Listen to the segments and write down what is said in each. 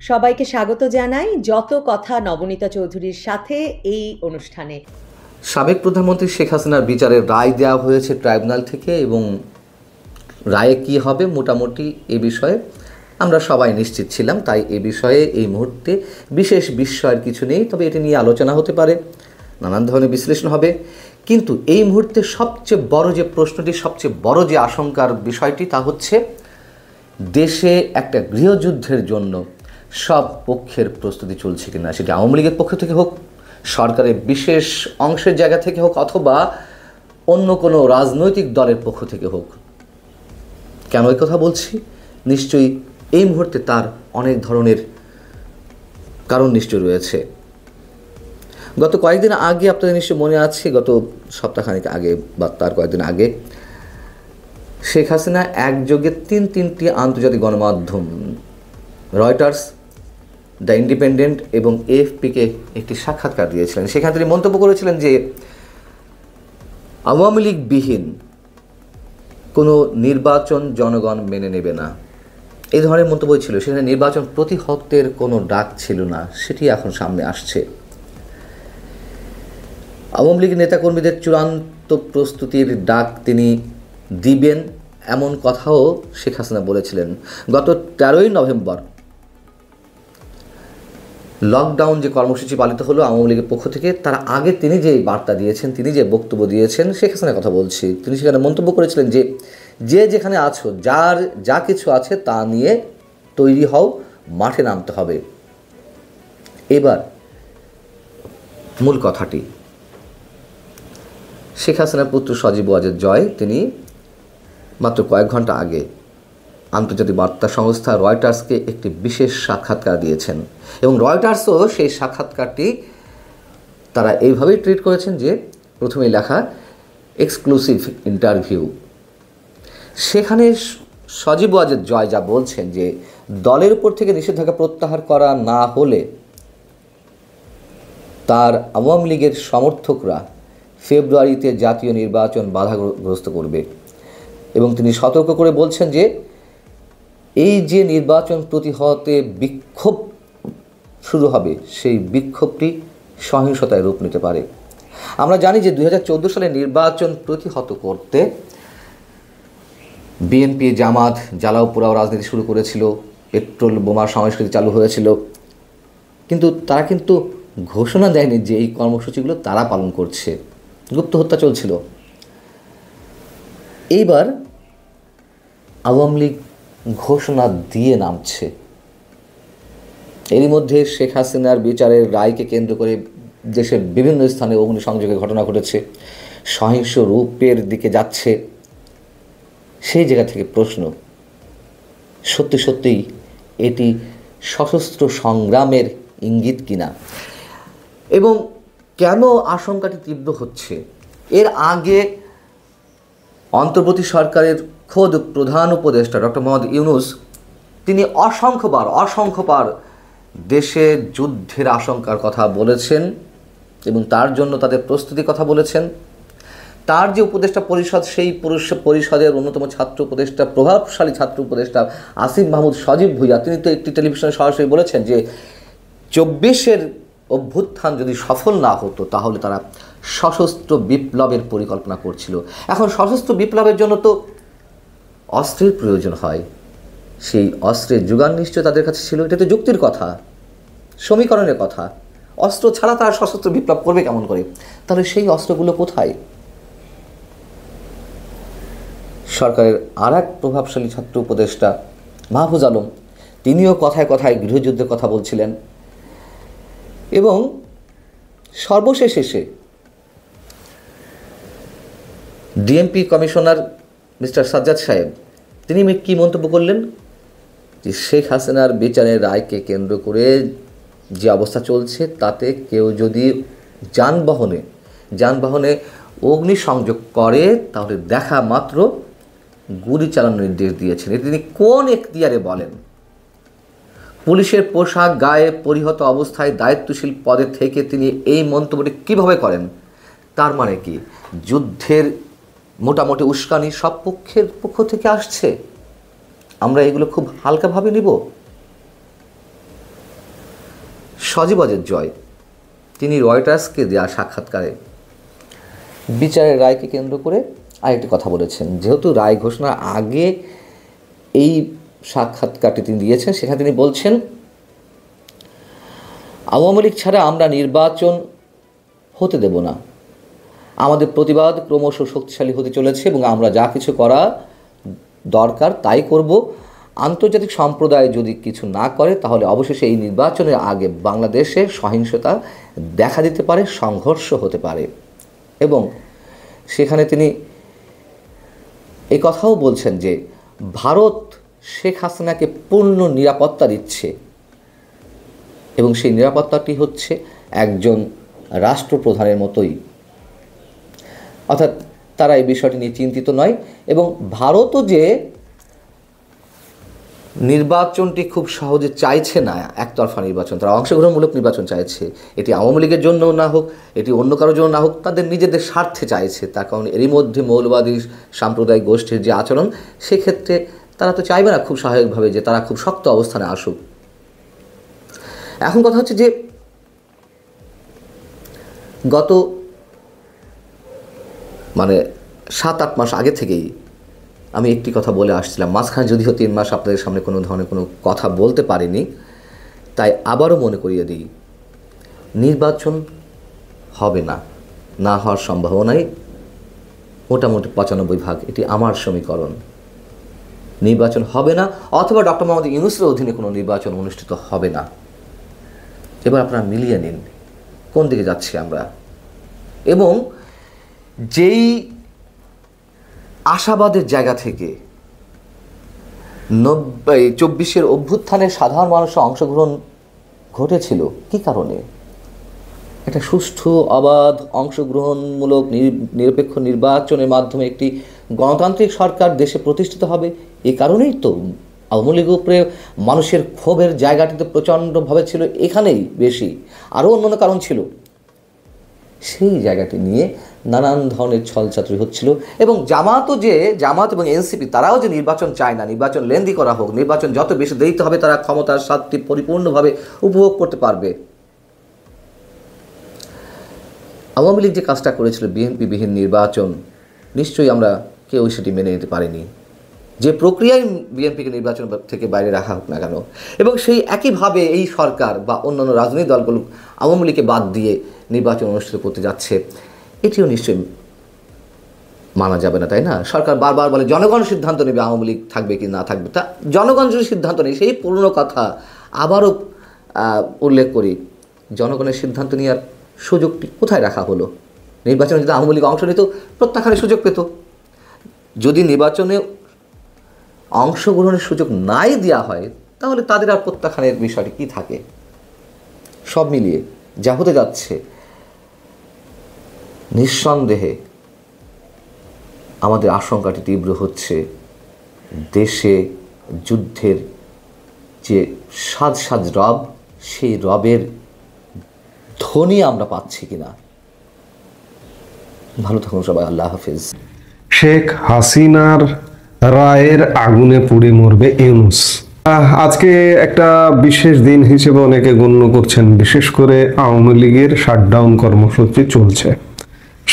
সবাইকে স্বাগত জানাই যত কথা নবনীতা চৌধুরীর সাথে এই অনুষ্ঠানে। সাবেক প্রধানমন্ত্রী শেখ হাসিনার বিচারের রায় দেওয়া হয়েছে ট্রাইব্যুনাল থেকে এবং রায়ে কি হবে মোটামুটি এ বিষয়ে আমরা সবাই নিশ্চিত ছিলাম। তাই এ বিষয়ে এই মুহূর্তে বিশেষ বিস্ময়ের কিছু নেই, তবে এটি নিয়ে আলোচনা হতে পারে, নানান ধরনের বিশ্লেষণ হবে। কিন্তু এই মুহূর্তে সবচেয়ে বড় যে প্রশ্নটি, সবচেয়ে বড় যে আশঙ্কার বিষয়টি, তা হচ্ছে দেশে একটা গৃহযুদ্ধের জন্য সব পক্ষের প্রস্তুতি চলছে কিনা। সেটি আওয়ামী লীগের পক্ষ থেকে হোক, সরকারের বিশেষ অংশের জায়গা থেকে হোক, অথবা অন্য কোনো রাজনৈতিক দলের পক্ষ থেকে হোক। কেন এই কথা বলছি? নিশ্চয়ই এই মুহূর্তে তার অনেক ধরনের কারণ নিশ্চয় রয়েছে। গত কয়েকদিন আগে, আপনাদের নিশ্চয় মনে আছে, গত সপ্তাহখানেক আগে বা তার কয়েকদিন আগে শেখ হাসিনা একযোগে তিনটি আন্তর্জাতিক গণমাধ্যম, রয়টার্স, দ্য ইন্ডিপেন্ডেন্ট এবং এএফপিকে একটি সাক্ষাৎকার দিয়েছিলেন। সেখানে তিনি মন্তব্য করেছিলেন যে আওয়ামী লীগবিহীন কোনো নির্বাচন জনগণ মেনে নেবে না। এই ধরনের মন্তব্য ছিল। সেখানে নির্বাচন প্রতিহতের কোনো ডাক ছিল না, সেটি এখন সামনে আসছে। আওয়ামী লীগ নেতাকর্মীদের চূড়ান্ত প্রস্তুতির ডাক তিনি দিবেন, এমন কথাও শেখ হাসিনা বলেছিলেন। গত 13ই নভেম্বর লকডাউন যে কর্মসূচি পালিত হলো আওয়ামী লীগের পক্ষ থেকে, তার আগে তিনি যে বার্তা দিয়েছেন, তিনি যে বক্তব্য দিয়েছেন, শেখ হাসিনার কথা বলছি, তিনি সেখানে মন্তব্য করেছিলেন যে যে যেখানে আছো, যার যা কিছু আছে তা নিয়ে তৈরি হও, মাঠে নামতে হবে। এবার মূল কথাটি, শেখ হাসিনার পুত্র সজীব ওয়াজেদ জয় তিনি মাত্র কয়েক ঘন্টা আগে আন্তর্জাতিক বার্তা সংস্থা রয়টার্সকে একটি বিশেষ সাক্ষাৎকার দিয়েছেন এবং রয়টার্সও সেই সাক্ষাৎকারটি তারা এইভাবেই ট্রিট করেছেন যে প্রথমেই লেখা এক্সক্লুসিভ ইন্টারভিউ। সেখানে সজীব ওয়াজেদ জয় যা বলছেন যে দলের উপর থেকে নিষেধাজ্ঞা প্রত্যাহার করা না হলে তার আওয়ামী লীগের সমর্থকরা ফেব্রুয়ারিতে জাতীয় নির্বাচন বাধাগ্রস্ত করবে এবং তিনি সতর্ক করে বলছেন যে এই যে নির্বাচন প্রতিহতে বিক্ষোভ শুরু হবে, সেই বিক্ষোভটি সহিংসতায় রূপ নিতে পারে। আমরা জানি যে 2014 সালে নির্বাচন প্রতিহত করতে বিএনপি জামাত জ্বালাও পোড়াও রাজনীতি শুরু করেছিল, পেট্রোল বোমার সংস্কৃতি চালু হয়েছিল, কিন্তু তারা কিন্তু ঘোষণা দেয়নি যে এই কর্মসূচিগুলো তারা পালন করছে। গুপ্ত হত্যা চলছিল। এইবার আওয়ামী লীগ ঘোষণা দিয়ে নামছে। এরই মধ্যে শেখ হাসিনার বিচারের রায়কে কেন্দ্র করে দেশের বিভিন্ন স্থানে অগ্নিসংযোগের ঘটনা ঘটেছে, সহিংস রূপের দিকে যাচ্ছে। সেই জায়গা থেকে প্রশ্ন, সত্যি সত্যিই এটি সশস্ত্র সংগ্রামের ইঙ্গিত কিনা এবং কেন আশঙ্কাটি তীব্র হচ্ছে? এর আগে অন্তর্বর্তী সরকারের খোদ প্রধান উপদেষ্টা ডক্টর মোহাম্মদ ইউনূস তিনি অসংখ্যবার দেশে যুদ্ধের আশঙ্কার কথা বলেছেন এবং তার জন্য তাদের প্রস্তুতির কথা বলেছেন। তার যে উপদেষ্টা পরিষদ, সেই পরিষদের অন্যতম ছাত্র উপদেষ্টা, প্রভাবশালী ছাত্র উপদেষ্টা আসিফ মাহমুদ সজীব ভুইয়া, তিনি তো একটি টেলিভিশনে সরাসরি বলেছেন যে 24-এর অভ্যুত্থান যদি সফল না হতো তাহলে তারা সশস্ত্র বিপ্লবের পরিকল্পনা করছিল। এখন সশস্ত্র বিপ্লবের জন্য তো অস্ত্রের প্রয়োজন হয়, সেই অস্ত্রের যোগান নিশ্চয় তাদের কাছে ছিল। এটা তো যুক্তির কথা, সমীকরণের কথা। অস্ত্র ছাড়া তারা সশস্ত্র বিপ্লব করবে কেমন করে? তাহলে সেই অস্ত্রগুলো কোথায়? সরকারের আর এক প্রভাবশালী ছাত্র উপদেষ্টা মাহফুজ আলম, তিনিও কথায় কথায় গৃহযুদ্ধের কথা বলছিলেন এবং সর্বশেষে ডিএমপি কমিশনার মিস্টার সাজ্জাদ সাহেব তিনি কী মন্তব্য করলেন যে শেখ হাসিনার বিচারের রায়কে কেন্দ্র করে যে অবস্থা চলছে তাতে কেউ যদি যানবাহনে অগ্নিসংযোগ করে তাহলে দেখা মাত্র গুলি চালানোর নির্দেশ দিয়েছেন। এটি তিনি কোন এখতিয়ারে বলেন? পুলিশের পোশাক গায়ে পরিহত অবস্থায় দায়িত্বশীল পদে থেকে তিনি এই মন্তব্যটি কীভাবে করেন? তার মানে কি যুদ্ধের মোটামুটি উস্কানি সব পক্ষের পক্ষ থেকে আসছে? আমরা এগুলো খুব হালকাভাবে নিব? সজীব অজের জয় তিনি রয়টার্সকে দেওয়া সাক্ষাৎকারে বিচারের রায়কে কেন্দ্র করে আরেকটি কথা বলেছেন। যেহেতু রায় ঘোষণার আগে এই সাক্ষাৎকারটি তিনি দিয়েছেন, সেখানে তিনি বলছেন, আওয়ামী লীগ ছাড়া আমরা নির্বাচন হতে দেব না। আমাদের প্রতিবাদ ক্রমশ শক্তিশালী হতে চলেছে এবং আমরা যা কিছু করা দরকার তাই করব। আন্তর্জাতিক সম্প্রদায় যদি কিছু না করে তাহলে অবশেষে এই নির্বাচনের আগে বাংলাদেশে সহিংসতা দেখা দিতে পারে, সংঘর্ষ হতে পারে। এবং সেখানে তিনি এই কথাও বলছেন যে ভারত শেখ হাসিনাকে পূর্ণ নিরাপত্তা দিচ্ছে এবং সেই নিরাপত্তাটি হচ্ছে একজন রাষ্ট্রপ্রধানের মতোই, অর্থাৎ তারা এই বিষয়টি নিয়ে চিন্তিত নয়। এবং ভারতও যে নির্বাচনটি খুব সহজে চাইছে না, একতরফা নির্বাচন, তারা অংশগ্রহণমূলক নির্বাচন চাইছে। এটি আওয়ামী লীগের জন্য না হোক, এটি অন্য কারোর জন্য না হোক, তাদের নিজেদের স্বার্থে চাইছে। তার কারণ এরই মধ্যে মৌলবাদী সাম্প্রদায়িক গোষ্ঠীর যে আচরণ, সেক্ষেত্রে তারা তো চাইবে না খুব স্বাভাবিকভাবে যে তারা খুব শক্ত অবস্থানে আসুক। এখন কথা হচ্ছে যে গত 7-8 মাস আগে থেকেই আমি একটি কথা বলে আসছিলাম, মাঝখানে যদিও 3 মাস আপনাদের সামনে কোনো ধরনের কোনো কথা বলতে পারিনি, তাই আবারও মনে করিয়ে দিই, নির্বাচন হবে না, না হওয়ার সম্ভাবনাই মোটামুটি 95%। এটি আমার সমীকরণ। নির্বাচন হবে না, অথবা ডক্টর মোহাম্মদ ইউনূসের অধীনে কোনো নির্বাচন অনুষ্ঠিত হবে না। এবার আপনারা মিলিয়ে নিন কোন দিকে যাচ্ছি আমরা। এবং যেই আশাবাদের জায়গা থেকে 24-এর অভ্যুত্থানে সাধারণ মানুষের অংশগ্রহণ ঘটেছিল, কি কারণে? একটা সুষ্ঠু, অবাধ, অংশগ্রহণমূলক নিরপেক্ষ নির্বাচনের মাধ্যমে একটি গণতান্ত্রিক সরকার দেশে প্রতিষ্ঠিত হবে। এই কারণেই তো আওয়ামী লীগের উপরে মানুষের ক্ষোভের জায়গাটি তো প্রচণ্ডভাবে ছিল, এখানেই বেশি, আরও অন্যান্য কারণ ছিল। সেই জায়গাটি নিয়ে নানান ধরনের ছলচাতুরি হচ্ছিল। এবং জামাত এবং এনসিপি তারাও যে নির্বাচন চায় না, নির্বাচন লেন্দি করা হোক, নির্বাচন যত বেশি দেরিতে হবে তারা ক্ষমতার স্বাদটি পরিপূর্ণভাবে উপভোগ করতে পারবে। আওয়ামী লীগ যে কাজটা করেছিল, বিএনপিবিহীন নির্বাচন, নিশ্চয়ই আমরা কেউ সেটি মেনে নিতে পারিনি, যে প্রক্রিয়ায় বিএনপিকে নির্বাচন থেকে বাইরে রাখা হোক না কেন। এবং সেই একইভাবে এই সরকার বা অন্যান্য রাজনৈতিক দলগুলো আওয়ামী লীগকে বাদ দিয়ে নির্বাচন অনুষ্ঠিত করতে যাচ্ছে, এটিও নিশ্চয়ই মানা যাবে না, তাই না? সরকার বারবার বলে জনগণ সিদ্ধান্ত নেবে আওয়ামী লীগ থাকবে কি না থাকবে। তা জনগণ যদি সিদ্ধান্ত নেয়, সেই পুরনো কথা আবারও উল্লেখ করি, জনগণের সিদ্ধান্ত নেওয়ার সুযোগটি কোথায় রাখা হলো? নির্বাচনে যদি আওয়ামী লীগ অংশ নিত, প্রত্যাখ্যানের সুযোগ পেত। যদি নির্বাচনে অংশগ্রহণের সুযোগ নাই দেওয়া হয়, তাহলে তাদের আর প্রত্যাখ্যানের বিষয়টি কী থাকে? সব মিলিয়ে যা হতে যাচ্ছে, নিঃসন্দেহে আমাদের আশঙ্কাটি তীব্র হচ্ছে। দেশে যুদ্ধের যে সাজ রব, সেই রবের ধ্বনি আমরা পাচ্ছি কিনা। ভালো থাকুন সবাই, আল্লাহ হাফিজ। শেখ হাসিনার রায়ের আগুনে পুড়ে মরবে ইউনূস। আজকে একটা বিশেষ দিন হিসেবে অনেকে গণ্য করছেন। বিশেষ করে আওয়ামী লীগের শাটডাউন কর্মসূচি চলছে,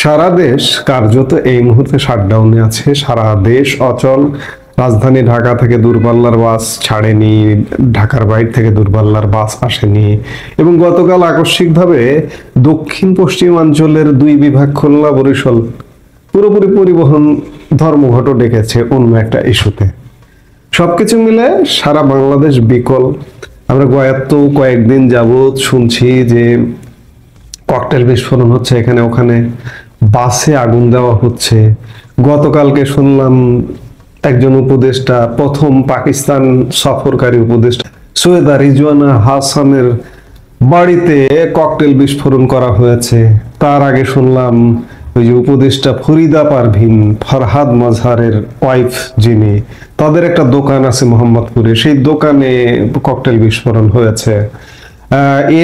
সারা দেশ কার্যত এই মুহূর্তে শাটডাউনে আছে। সারা দেশ অচল। রাজধানী ঢাকা থেকে দূরপাল্লার বাস ছাড়েনি, ঢাকার বাইরে থেকে দূরপাল্লার বাস আসেনি। এবং গতকাল আকস্মিকভাবে দক্ষিণ পশ্চিমাঞ্চলের 2 বিভাগ, খুলনা বরিশাল, পুরোপুরি পরিবহন ধর্মঘট ডেকেছে অন্য একটা ইস্যুতে। সবকিছু মিলে সারা বাংলাদেশ বিকল। আমরা কয়েকদিন যাবৎ শুনছি যে ককটেল বিস্ফোরণ হচ্ছে এখানে ওখানে, বাসে আগুন দেওয়া হচ্ছে। গতকালকে শুনলাম একজন উপদেষ্টা, প্রথম পাকিস্তান সফরকারী উপদেষ্টা সৈয়দা রিজওয়ানা হাসানের বাড়িতে ককটেল বিস্ফোরণ করা হয়েছে। তার আগে শুনলাম ওই যে উপদেষ্টা ফরিদা পারভিন, ফরহাদ মাজহারের ওয়াইফ যিনি, তাদের একটা দোকান আছে মোহাম্মদপুরে, সেই দোকানে ককটেল বিস্ফোরণ হয়েছে।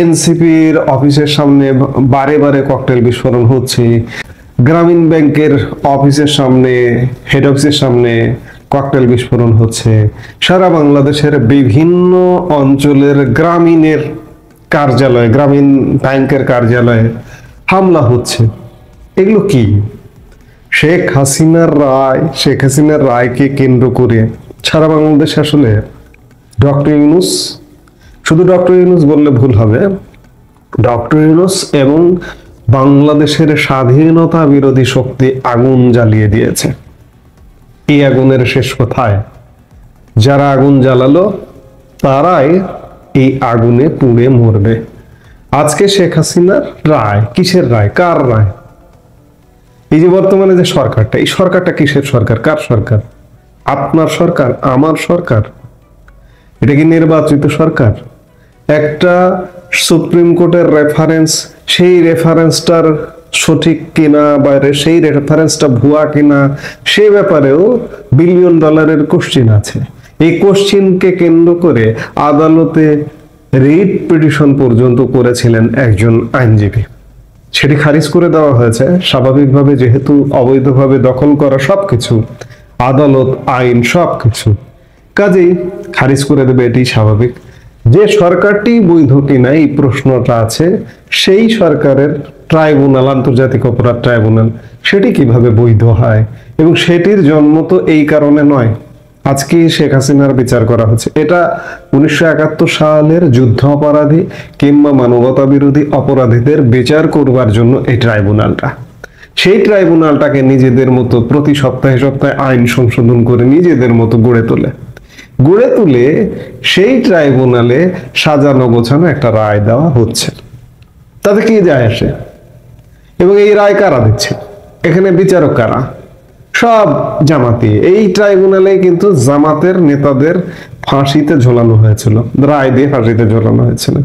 এনসিপির অফিসের সামনে বারে বারে ককটেল বিস্ফোরণ হচ্ছে। গ্রামীণ ব্যাংকের অফিসের সামনে, হেড অফিসের সামনে ককটেল বিস্ফোরণ হচ্ছে। সারা বাংলাদেশের বিভিন্ন অঞ্চলের গ্রামীণের কার্যালয়, গ্রামীণ ব্যাংকের কার্যালয়ে হামলা হচ্ছে, এগুলো কি? শেখ হাসিনার রায়কে কেন্দ্র করে সারা বাংলাদেশ আসলে ডক্টর ইউনূস, শুধু ডক্টর ইউনূস বললে ভুল হবে, ডক্টর ইউনূস এবং বাংলাদেশের স্বাধীনতা বিরোধী শক্তি আগুন জ্বালিয়ে দিয়েছে। এই আগুনের শেষ কোথায়? যারা আগুন জ্বালালো তারাই এই আগুনে পুড়ে মরবে। আজকে শেখ হাসিনার রায়, কিসের রায়, কার রায়? এই যে বর্তমানে যে সরকারটা, এই সরকারটা কিসের সরকার, কার সরকার? আপনার সরকার, আমার সরকার? এটা কি নির্বাচিত সরকার? একটা সুপ্রিম কোর্টের রেফারেন্স, সেই রেফারেন্সটার সঠিক কিনা বা সেই রেফারেন্সটা ভুয়া কিনা, সে ব্যাপারেও বিলিয়ন ডলারের কোশ্চিন আছে। এই কোশ্চিনকে কেন্দ্র করে আদালতে রিট পিটিশন পর্যন্ত করেছিলেন একজন আইনজীবী, সেটি খারিজ করে দেওয়া হয়েছে। স্বাভাবিকভাবে, যেহেতু অবৈধভাবে দখল করা সবকিছু, আদালত, আইন সবকিছু, কাজেই খারিজ করে দেবে, এটি স্বাভাবিক। যে সরকারটি বৈধ কিনা এই প্রশ্নটা আছে, সেই সরকারের ট্রাইব্যুনাল, আন্তর্জাতিক অপরাধ ট্রাইব্যুনাল, সেটি কিভাবে বৈধ হয়? এবং সেটির জন্ম তো এই কারণে নয়, আজকে শেখ হাসিনার বিচার করা হচ্ছে। এটা 1971 সালের যুদ্ধ অপরাধী কিংবা মানবতা বিরোধী অপরাধীদের বিচার করবার জন্য এই ট্রাইব্যুনালটা। সেই ট্রাইব্যুনালটাকে নিজেদের মতো প্রতি সপ্তাহে সপ্তাহে আইন সংশোধন করে নিজেদের মতো গড়ে তুলে সেই ট্রাইব্যুনালে সাজানো গোছানো একটা রায় দেওয়া হচ্ছে। তাতে কি যায় আসে? এবং এই রায় কারা দিচ্ছে? এখানে বিচারক কারা? সব জামাতি। এই ট্রাইব্যুনালে কিন্তু জামাতের নেতাদের ফাঁসিতে ঝোলানো হয়েছিল, রায় দিয়ে ফাঁসিতে ঝোলানো হয়েছিল।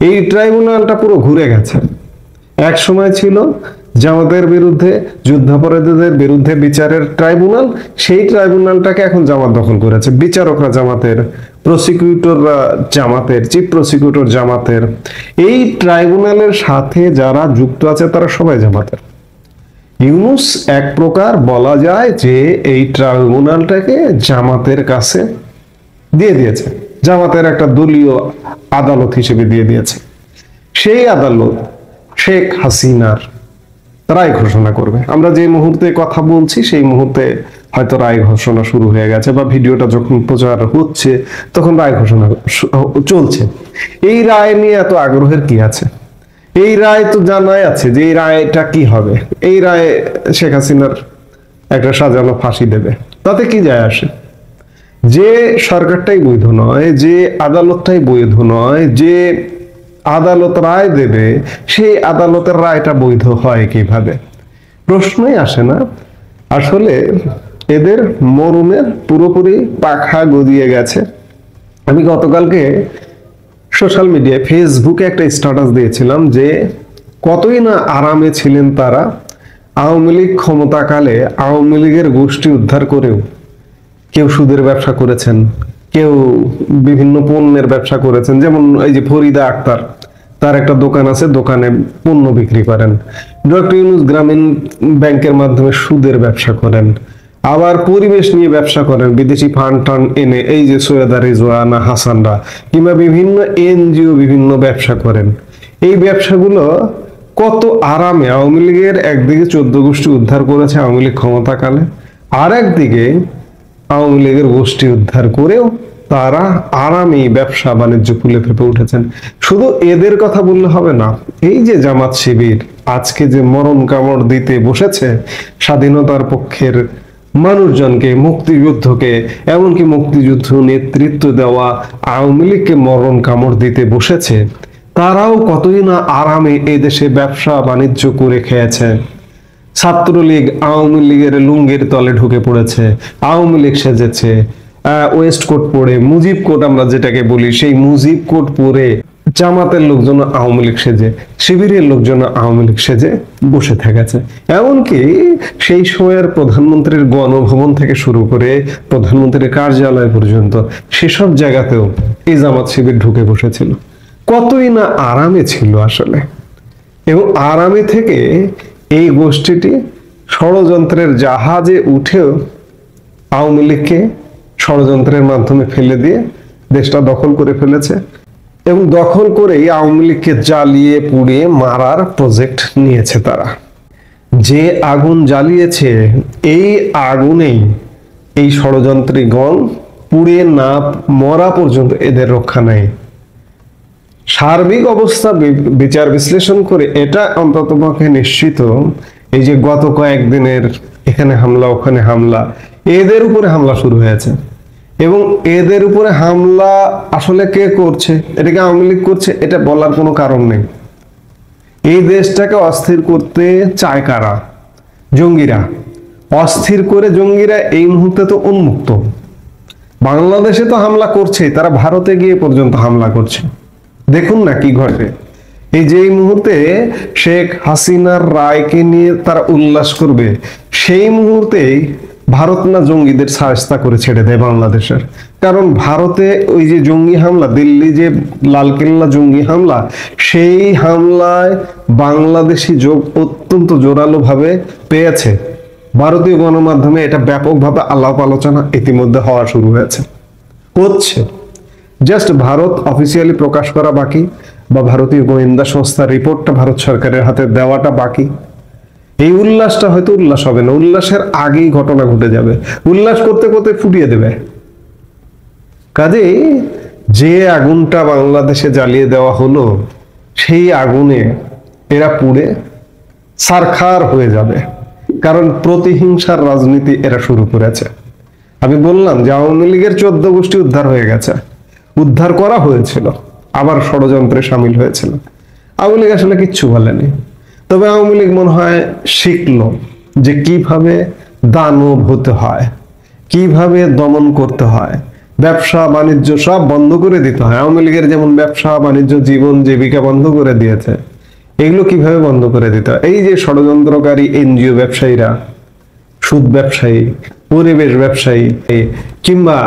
এই ট্রাইব্যুনালটা পুরো ঘুরে গেছে। এক সময় ছিল জামাতের বিরুদ্ধে, যুদ্ধাপরাধীদের বিরুদ্ধে বিচারের ট্রাইব্যুনাল, সেই ট্রাইব্যুনালটাকে এখন জামাত দখল করেছে। বিচারকরা জামাতের, প্রসিকিউটররা জামাতের, চিফ প্রসিকিউটর জামাতের। এই ট্রাইব্যুনালের সাথে যারা যুক্ত আছে তারা সবাই জামাতের। ইউনূস এক প্রকার বলা যায় যে এই ট্রাইব্যুনালটাকে জামাতের কাছে দিয়ে দিয়েছে, জামাতের একটা দলীয় আদালত হিসেবে দিয়ে দিয়েছে। সেই আদালত শেখ হাসিনার রায় ঘোষণা করবে। আমরা যে মুহূর্তে কথা বলছি সেই মুহূর্তে হয়তো রায় ঘোষণা শুরু হয়ে গেছে, বা ভিডিওটা যখন প্রচার হচ্ছে তখন রায় ঘোষণা চলছে। এই রায় নিয়ে এত আগ্রহের কি আছে? এই রায় তো জানাই আছে যে এই রায়টা কি হবে। এই রায় শেখ হাসিনার একটা সাজানো ফাঁসি দেবে, তাতে কি যায় আসে? যে সরকারটাই বৈধ নয়, যে আদালতটাই বৈধ নয়, যে আদালত রায় দেবে, সেই আদালতের রায়টা বৈধ হয় কিভাবে? প্রশ্নই আসে না। আসলে এদের মরণের পুরোপুরি পাখা গদিয়ে গেছে। আমি গতকালকে সোশ্যাল মিডিয়ায়, ফেসবুকে একটা স্ট্যাটাস দিয়েছিলাম যে কতই না আরামে ছিলেন তারা। আওয়ামী লীগ ক্ষমতাকালে আওয়ামী লীগের গোষ্ঠী উদ্ধার করেও কেউ সুদের ব্যবসা করেছেন, কেউ বিভিন্ন পণ্যের ব্যবসা করেছেন। যেমন এই যে ফরিদা আক্তার, তার একটা দোকান আছে, দোকানে পণ্য বিক্রি করেন। ডক্টর ইউনূস গ্রামীণ ব্যাংকের মাধ্যমে সুদের ব্যবসা করেন, আবার পরিবেশ নিয়ে ব্যবসা করেন, বিদেশি ফান্ড টান্ড এনে, এই যে সৈয়দা রিজওয়ানা হাসানরা, কিংবা বিভিন্ন এনজিও বিভিন্ন ব্যবসা করেন। এই ব্যবসাগুলো কত আরামে আওয়ামী লীগের একদিকে 14 গোষ্ঠী উদ্ধার করেছে আওয়ামী লীগ ক্ষমতাকালে, আর একদিকে আওয়ামী লীগের গোষ্ঠী উদ্ধার করেও তারা আরামে ব্যবসা বাণিজ্য ফুলে ফেপে উঠেছেন। শুধু এদের কথা বললে হবে না, এই যে জামাত শিবির আজকে যে মরণ কামড় দিতে বসেছে স্বাধীনতার পক্ষের মানুষজনকে, মুক্তিযুদ্ধকে, এমনকি মুক্তিযুদ্ধ নেতৃত্ব দেওয়া আওয়ামী লীগকে মরণ কামড় দিতে বসেছে, তারাও কতই না আরামে এই দেশে ব্যবসা বাণিজ্য করে খেয়েছে। ছাত্রলীগ আওয়ামী লীগের লুঙ্গির তলে ঢুকে পড়েছে, আওয়ামী লীগ সেজেছে, ওয়েস্ট কোট পরে, মুজিব কোট আমরা যেটাকে বলি, সেই মুজিব কোট পরে জামাতের লোকজন আওয়ামী লীগ সেজে, শিবিরের লোকজন আওয়ামী লীগ সেজে বসে থেকেছে। এমনকি সেই সময়ের প্রধানমন্ত্রীর গণভবন থেকে শুরু করে প্রধানমন্ত্রীর কার্যালয় পর্যন্ত সেসব জায়গাতেও এই জামাত শিবির ঢুকে বসেছিল। কতই না আরামে ছিল আসলে। এবং আরামে থেকে এই গোষ্ঠীটি ষড়যন্ত্রের জাহাজে উঠেও আওয়ামী লীগকে ষড়যন্ত্রের মাধ্যমে ফেলে দিয়ে দেশটা দখল করে ফেলেছে। এবং দখল করেই আওয়ামী লীগকে জ্বালিয়ে পুড়িয়ে মারার প্রজেক্ট নিয়েছে তারা। যে আগুন জ্বালিয়েছে, এই আগুনেই এই ষড়যন্ত্রীগণ পুড়ে না মরা পর্যন্ত এদের রক্ষা নেই। সার্বিক অবস্থা বিচার বিশ্লেষণ করে এটা অন্ততপক্ষে নিশ্চিত, এই যে গত কয়েকদিনের এখানে হামলা ওখানে হামলা, এদের উপরে হামলা শুরু হয়েছে। এবং এদের উপরে হামলা আসলে কে করছে? এটাকে আওয়ামী লীগ করছে, এটা বলার কোনো কারণ নেই। এই দেশটাকে অস্থির করতে চায় কারা? জঙ্গিরা। অস্থির করে জঙ্গিরা এই মুহূর্তে তো উন্মুক্ত, বাংলাদেশে তো হামলা করছে, তারা ভারতে গিয়ে পর্যন্ত হামলা করছে। দেখুন না কি ঘটে। এই যে এই মুহূর্তে শেখ হাসিনার রায়কে নিয়ে তারা উল্লাস করবে, সেই মুহূর্তেই ভারত না জঙ্গিদের সাহায্য করে ছেড়ে দেয় বাংলাদেশের। কারণ ভারতে ওই যে জঙ্গি হামলা, দিল্লি যে লালকেল্লা জঙ্গি হামলা, সেই হামলায় বাংলাদেশি যোগ অত্যন্ত জোরালো ভাবে পেয়েছে। ভারতীয় গণমাধ্যমে এটা ব্যাপকভাবে আলাপ আলোচনা ইতিমধ্যে হওয়া শুরু হচ্ছে। জাস্ট ভারত অফিসিয়ালি প্রকাশ করা বাকি, বা ভারতীয় গোয়েন্দা সংস্থার রিপোর্টটা ভারত সরকারের হাতে দেওয়াটা বাকি। এই উল্লাসটা হয়তো উল্লাস হবে না, উল্লাসের আগেই ঘটনা ঘটে যাবে, উল্লাস করতে করতে ফুটিয়ে দেবে। কাজেই যে আগুনটা বাংলাদেশে জ্বালিয়ে দেওয়া হলো, সেই আগুনে এরা পুড়ে ছারখার হয়ে যাবে। কারণ প্রতিহিংসার রাজনীতি এরা শুরু করেছে। আমি বললাম যে আওয়ামী লীগের 14 গোষ্ঠী উদ্ধার হয়ে গেছে, উদ্ধার করা হয়েছিল, আবার ষড়যন্ত্রে সামিল হয়েছিল। আওয়ামী লীগ আসলে কিচ্ছু বলেনি, তবে আওয়ামী লীগ মনে হয় শিখলো যে কিভাবে দানব হতে হয়, কিভাবে দমন করতে হয়, ব্যবসা বাণিজ্য সব বন্ধ করে দিতে হয়। আওয়ামী লীগের যেমন ব্যবসা বাণিজ্য জীবন জীবিকা বন্ধ করে দিয়েছে, এগুলো কিভাবে বন্ধ করে দিতে হয়। এই যে ষড়যন্ত্রকারী এনজিও ব্যবসায়ীরা, সুদ ব্যবসায়ী, পরিবেশ ব্যবসায়ী, কিংবা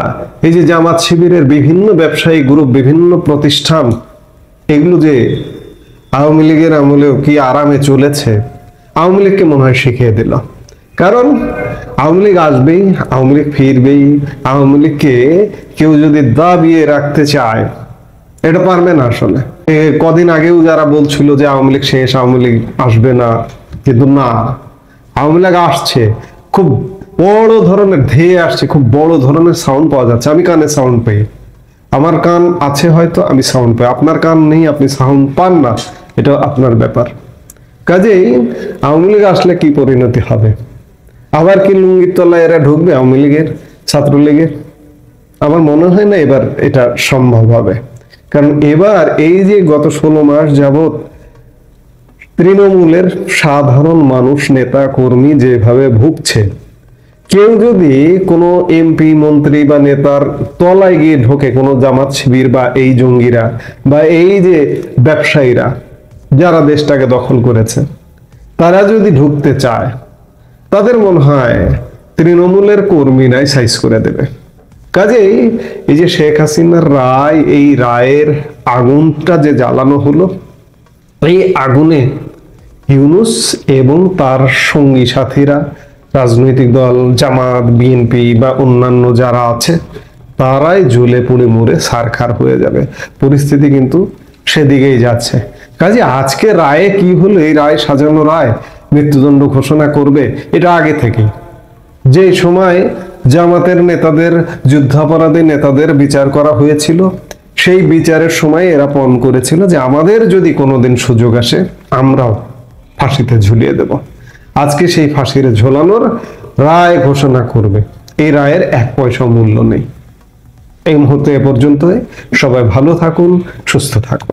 এই যে জামাত শিবিরের বিভিন্ন ব্যবসায়ী গ্রুপ, বিভিন্ন প্রতিষ্ঠান, এগুলো যে আওয়ামী লীগের আমলেও কি আরামে চলেছে, আওয়ামী লীগকে মনে হয় শিখিয়ে দিল। কারণ আওয়ামী লীগ আসবেই, আওয়ামী লীগ ফিরবেই। আওয়ামী লীগকে কেউ যদি দাবিয়ে রাখতে চায়, এটা পারবে না আসলে। কদিন আগেও যারা বলছিল যে আওয়ামী লীগ শেষ, আওয়ামী লীগ আসবে না, কিন্তু না, আওয়ামী লীগ আসছে। খুব বড় ধরনের ধেয়ে আসছে, খুব বড় ধরনের সাউন্ড পাওয়া যাচ্ছে। আমি কানে সাউন্ড পাই, আমার কান আছে হয়তো, আমি সাউন্ড পাই। আপনার কান নেই, আপনি সাউন্ড পান না, এটা আপনার ব্যাপার। কাজেই আওয়ামী লীগ আসলে কি পরিণতি হবে? আবার কি লুঙ্গির তলায় এরা ঢুকবে আওয়ামী লীগের, ছাত্রলীগের? আমার মনে হয় না এবার এটা সম্ভব হবে। কারণ এবার এই যে গত 16 মাস যাবত তৃণমূলের সাধারণ মানুষ, নেতা কর্মী যেভাবে ভুগছে, কেউ যদি কোনো এমপি মন্ত্রী বা নেতার তলায় গিয়ে ঢোকে, কোনো জামাত শিবির বা এই জঙ্গিরা বা এই যে ব্যবসায়ীরা যারা দেশটাকে দখল করেছে, তারা যদি ঢুকতে চায়, তাদের মনে হয় তৃণমূলের কর্মীরাই সাইজ করে দেবে। কাজেই এই যে শেখ হাসিনার রায়, এই রায়ের আগুনটা যে জ্বালানো হলো, এই আগুনে ইউনূস এবং তার সঙ্গী সাথীরা, রাজনৈতিক দল জামাত, বিএনপি বা অন্যান্য যারা আছে, তারাই জ্বলে পুড়ে মরে ছারখার হয়ে যাবে। পরিস্থিতি কিন্তু সেদিকেই যাচ্ছে। কাজে আজকে রায়ে কি হলো, এই রায় সাজানো রায় মৃত্যুদণ্ড ঘোষণা করবে, এটা আগে থেকে। যে সময় জামাতের নেতাদের, যুদ্ধাপরাধী নেতাদের বিচার করা হয়েছিল, সেই বিচারের সময় এরা পণ করেছিল যে আমাদের যদি কোনোদিন সুযোগ আসে, আমরাও ফাঁসিতে ঝুলিয়ে দেব। আজকে সেই ফাঁসির ঝোলানোর রায় ঘোষণা করবে। এই রায়ের 1 পয়সা মূল্য নেই। এই মুহূর্তে এ পর্যন্তই। সবাই ভালো থাকুন, সুস্থ থাকুন।